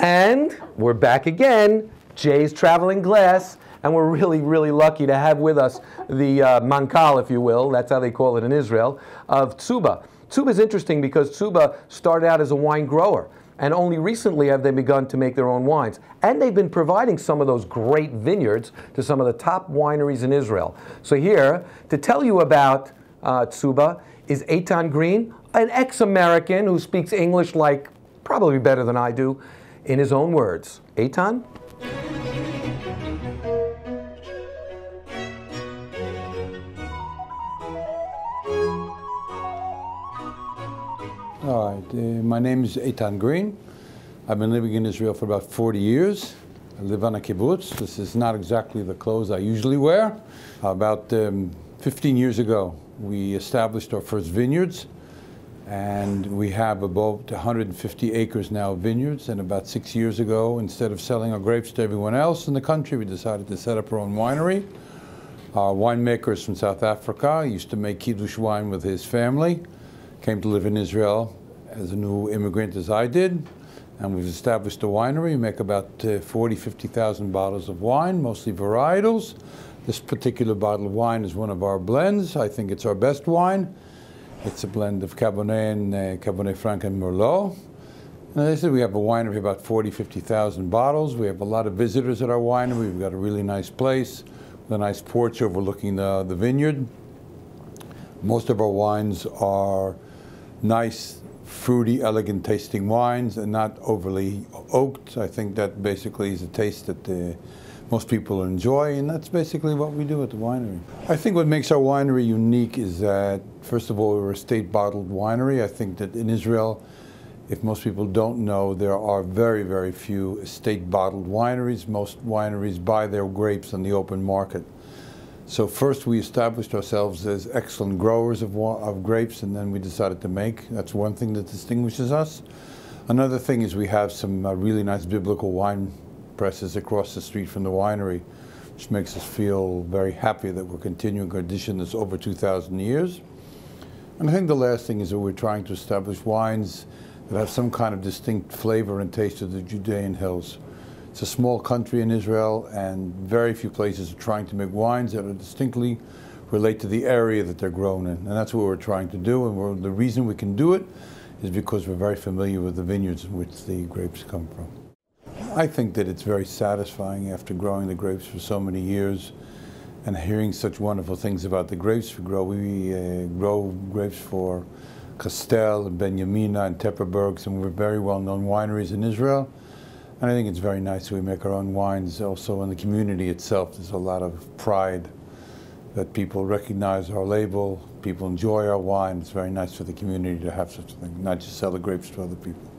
And we're back again, Jay's Traveling Glass, and we're really, really lucky to have with us the Mankal, if you will, that's how they call it in Israel, of Tzuba. Tzuba is interesting because Tzuba started out as a wine grower, and only recently have they begun to make their own wines. And they've been providing some of those great vineyards to some of the top wineries in Israel. So here, to tell you about Tzuba is Eiton Green, an ex-American who speaks English like probably better than I do, in his own words. Eiton? All right, my name is Eiton Green. I've been living in Israel for about 40 years. I live on a kibbutz. This is not exactly the clothes I usually wear. About 15 years ago, we established our first vineyards, and we have about 150 acres now of vineyards. And about 6 years ago, instead of selling our grapes to everyone else in the country, we decided to set up our own winery. Our winemaker is from South Africa. He used to make Kiddush wine with his family. Came to live in Israel as a new immigrant as I did. And we've established a winery. We make about 50,000 bottles of wine, mostly varietals. This particular bottle of wine is one of our blends. I think it's our best wine. It's a blend of Cabernet and Cabernet Franc and Merlot. And as I said, we have a winery of about 50,000 bottles. We have a lot of visitors at our winery. We've got a really nice place with a nice porch overlooking the vineyard. Most of our wines are nice, fruity, elegant tasting wines and not overly oaked. I think that basically is a taste that most people enjoy, and that's basically what we do at the winery. I think what makes our winery unique is that, first of all, we're a state bottled winery. I think that in Israel, if most people don't know, there are very, very few estate bottled wineries. Most wineries buy their grapes on the open market. So first we established ourselves as excellent growers of grapes, and then we decided to make. That's one thing that distinguishes us. Another thing is we have some really nice biblical wine presses across the street from the winery, which makes us feel very happy that we're continuing our tradition that's over 2,000 years. And I think the last thing is that we're trying to establish wines that have some kind of distinct flavor and taste of the Judean hills. It's a small country in Israel, and very few places are trying to make wines that are distinctly relate to the area that they're grown in. And that's what we're trying to do, and the reason we can do it is because we're very familiar with the vineyards in which the grapes come from. I think that it's very satisfying after growing the grapes for so many years and hearing such wonderful things about the grapes we grow. We grow grapes for Castel and Benjamina and Tepperbergs, and we're very well-known wineries in Israel. And I think it's very nice that we make our own wines. Also in the community itself, there's a lot of pride that people recognize our label, people enjoy our wine. It's very nice for the community to have such a thing, not just sell the grapes to other people.